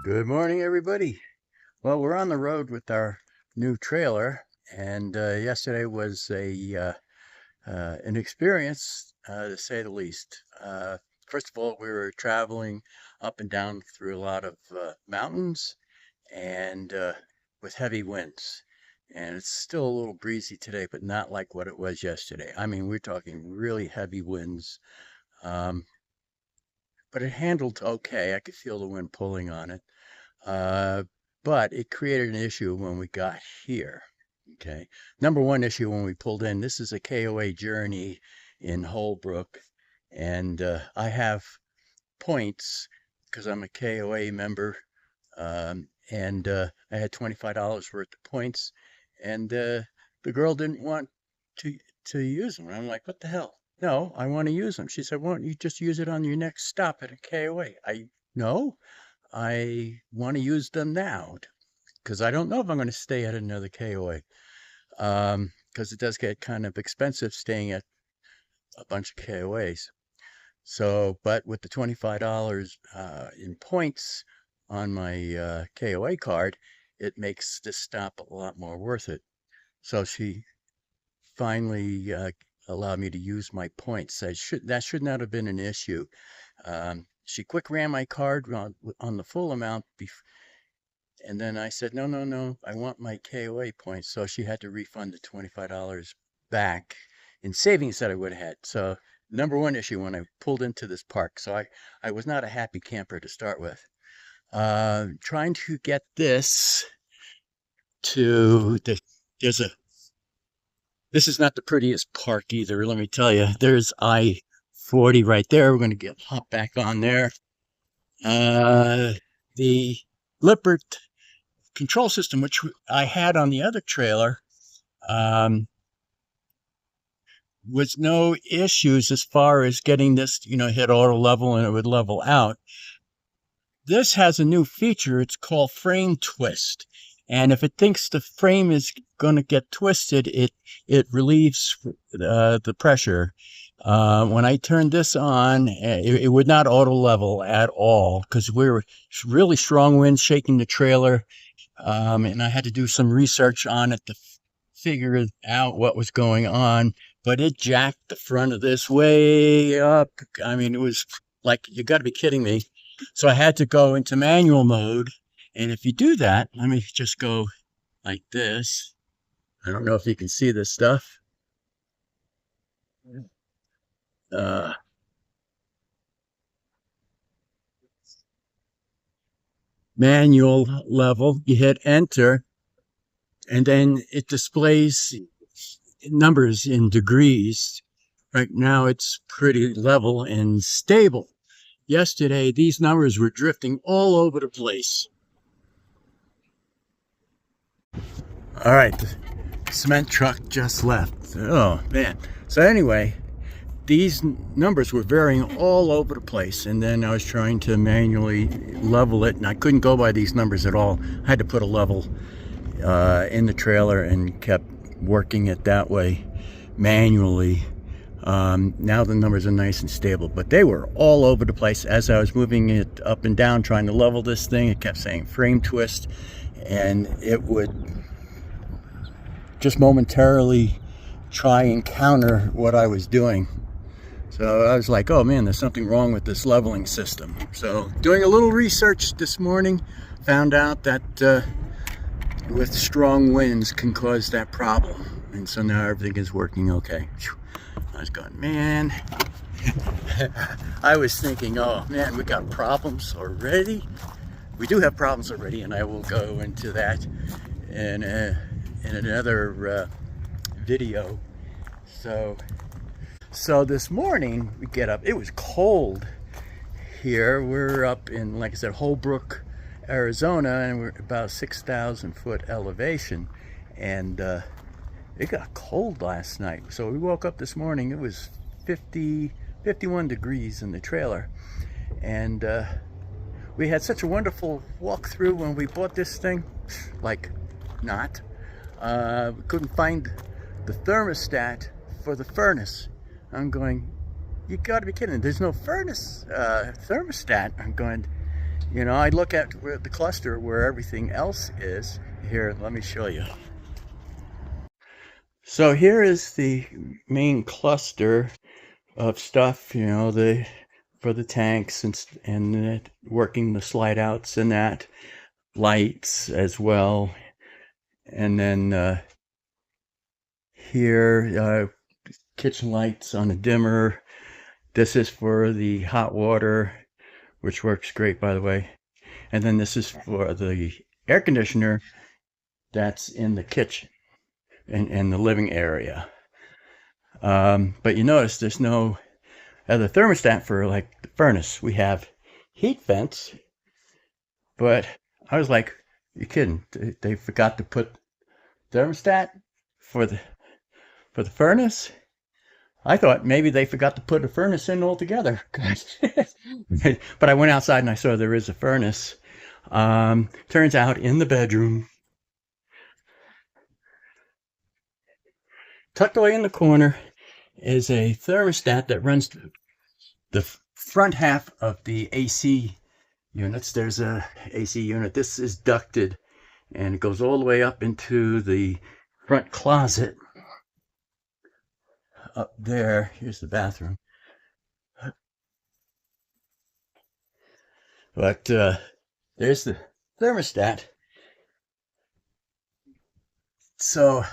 Good morning, everybody. Well, we're on the road with our new trailer, and yesterday was an experience, to say the least. First of all, we were traveling up and down through a lot of mountains and with heavy winds. And it's still a little breezy today, but not like what it was yesterday. I mean, we're talking really heavy winds, um, but it handled okay. I could feel the wind pulling on it. Uh, but it created an issue when we got here. Okay. Number one issue when we pulled in, this is a KOA journey in Holbrook, and I have points because I'm a KOA member, and I had $25 worth of points, and the girl didn't want to to use them. And I'm like, what the hell? No, I want to use them. She said, why don't you just use it on your next stop at a KOA? No, I want to use them now because I don't know if I'm going to stay at another KOA, because it does get kind of expensive staying at a bunch of KOAs. So, but with the $25 in points on my KOA card, it makes this stop a lot more worth it. So she finally allowed me to use my points. That should not have been an issue. She quick ran my card on the full amount, and then I said, no, no, no, I want my KOA points. So she had to refund the $25 back in savings that I would have had. So number one issue when I pulled into this park. So I was not a happy camper to start with. Trying to get this to this is not the prettiest park either, let me tell you. There's I-40 right there. We're going to hop back on there. The Lippert control system, which I had on the other trailer, was no issues as far as getting this, hit auto level and it would level out. This has a new feature. It's called frame twist. And if it thinks the frame is going to get twisted, it relieves the pressure. When I turned this on, it would not auto level at all because we were really strong winds shaking the trailer. And I had to do some research on it to figure out what was going on. But it jacked the front of this way up. I mean, it was like, you got to be kidding me. So I had to go into manual mode. And if you do that, let me just go like this. I don't know if you can see this stuff. Manual level, you hit enter, and then it displays numbers in degrees. Right now it's pretty level and stable. Yesterday, these numbers were drifting all over the place. All right, the cement truck just left. Oh, man. So anyway, these numbers were varying all over the place, and then I was trying to manually level it, and I couldn't go by these numbers at all. I had to put a level in the trailer and kept working it that way manually. Now the numbers are nice and stable, but they were all over the place. As I was moving it up and down trying to level this thing, it kept saying frame twist, and it would just momentarily try and counter what I was doing. So I was like, oh man, there's something wrong with this leveling system. So doing a little research this morning, found out that with strong winds can cause that problem. And so now everything is working okay. I was going, man. I was thinking, oh man, we got problems already. We do have problems already, and I will go into that in another video. So this morning we get up. It was cold here. We're up in, like I said, Holbrook, Arizona, and we're about 6,000 foot elevation, and it got cold last night. So we woke up this morning, it was 51 degrees in the trailer, and we had such a wonderful walkthrough when we bought this thing. Like, not. We couldn't find the thermostat for the furnace. I'm going, you gotta be kidding, there's no furnace thermostat. I'm going, You know, I look at the cluster where everything else is. Here, let me show you. So here is the main cluster of stuff, you know, for the tanks and working the slide outs and that, lights as well. And then here, kitchen lights on a dimmer. This is for the hot water, which works great, by the way. And then this is for the air conditioner that's in the kitchen and the living area. But you notice there's no other thermostat for like the furnace. We have heat vents, but I was like, you kidding? They forgot to put thermostat for the furnace? I thought maybe they forgot to put a furnace in altogether. But I went outside and I saw there is a furnace. Turns out in the bedroom, tucked away in the corner, is a thermostat that runs the front half of the AC units. There's a AC unit. This is ducted and it goes all the way up into the front closet. Up there, here's the bathroom. But there's the thermostat. So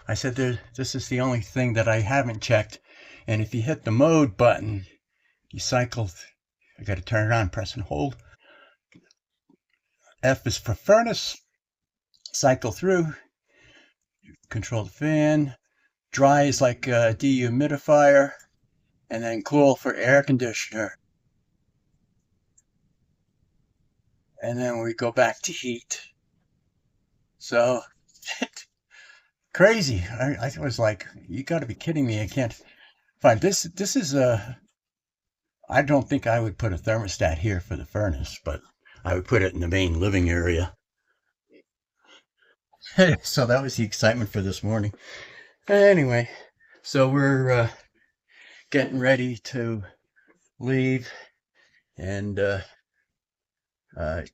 I said this is the only thing that I haven't checked. And if you hit the mode button, you cycle. I got to turn it on, press and hold. F is for furnace. Cycle through. Control the fan. Dry is like a dehumidifier. And then cool for air conditioner. And then we go back to heat. So crazy. I was like, you got to be kidding me. I can't find this. This is I don't think I would put a thermostat here for the furnace, but I would put it in the main living area. So that was the excitement for this morning. Anyway, so we're getting ready to leave and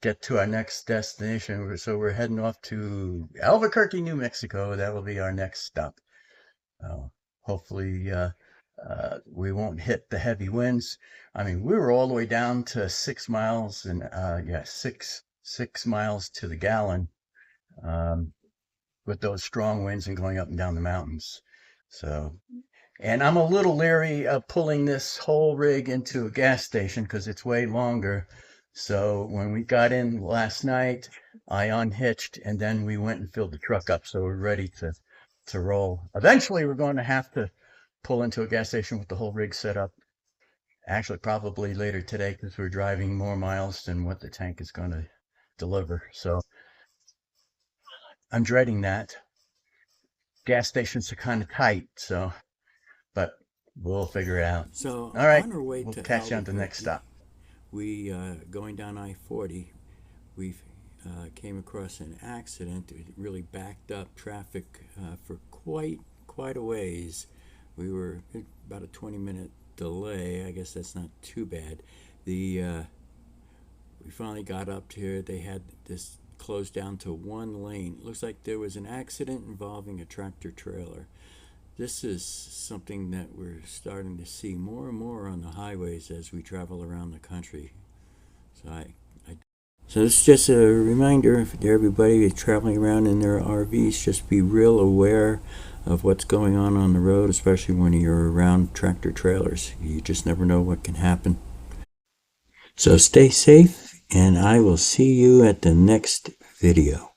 get to our next destination. So we're heading off to Albuquerque, New Mexico. That will be our next stop. Hopefully we won't hit the heavy winds. I mean, we were all the way down to 6 miles and six miles to the gallon with those strong winds and going up and down the mountains. So, and I'm a little leery of pulling this whole rig into a gas station because it's way longer. So when we got in last night, I unhitched and then we went and filled the truck up. So we're ready to roll. Eventually, we're going to have to pull into a gas station with the whole rig set up. Actually, probably later today because we're driving more miles than what the tank is going to deliver. So I'm dreading that. Gas stations are kind of tight, so, but we'll figure it out. So All right, on our way we'll to catch you on the next stop. we going down I-40, we came across an accident. It really backed up traffic for quite a ways. We were about a 20-minute delay. I guess that's not too bad. We finally got up here. They had this closed down to one lane. It looks like there was an accident involving a tractor trailer. This is something that we're starting to see more and more on the highways as we travel around the country. So this is just a reminder to everybody who's traveling around in their RVs, just be real aware of what's going on the road, especially when you're around tractor trailers. You just never know what can happen. So stay safe, and I will see you at the next video.